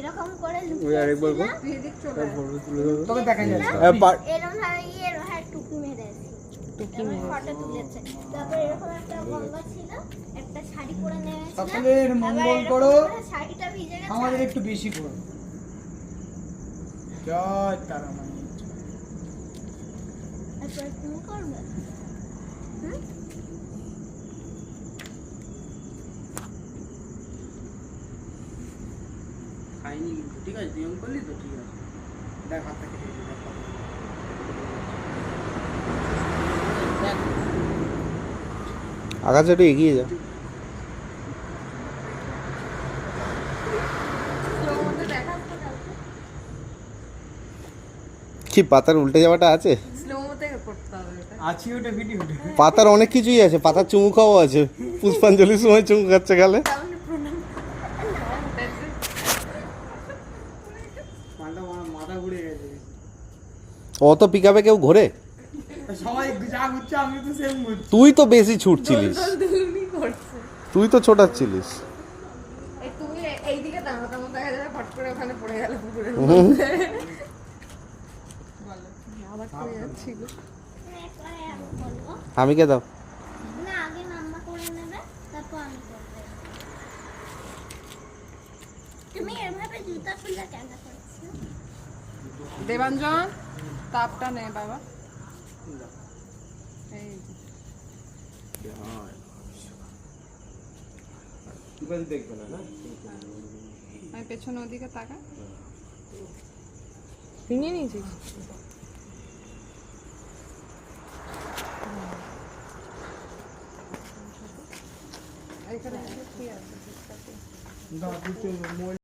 এরকম করে ওই আরেকবার কর তোকে দেখা যাচ্ছে এরকম ভাবে টুকি মেরেছে ফটো তুলেছে তারপর এরকম একটা গঙ্গা ছিল একটা শাড়ি পরে নেমেছে সকলের মঙ্গল করো শাড়িটা ভিজে গেছে আমাদের একটু বেশি করো জয় তারামাই তারপর তুমি করবে খাইনি কিন্তু ঠিক আছে নিয়ম করলি তো ঠিক আছে দেখ হাতটা কেটে আগাছা একটু এগিয়ে যা কি পাতার উল্টে যাওয়াটা আছে আছি ওটা ভিডিওটা পাতার অনেক কিছুই আছে পাতার চুমু খাওয়া আছে পুষ্পাঞ্জলির সময় চুমু খাচ্ছে গেলে মাথা ঘুরে গেছে অত পিকাপে কেউ ঘোরে সবাই যা ঘুরছে আমি তো সেম ঘুরছি তুই তো বেশি ছুটছিলিস তুই তো ছোটাচ্ছিলিস আমি কে দাও না আগে মাম্মা করে নেবে তারপর আমি করব তুমি এভাবে জুতা খুলে কেন করছো দেবাঞ্জন তাপটা নে বাবা এই দেখবে না না আমি পেছনে ওদিকে তাকা ভেঙে নিয়েছিস এখানে কি আছে দাও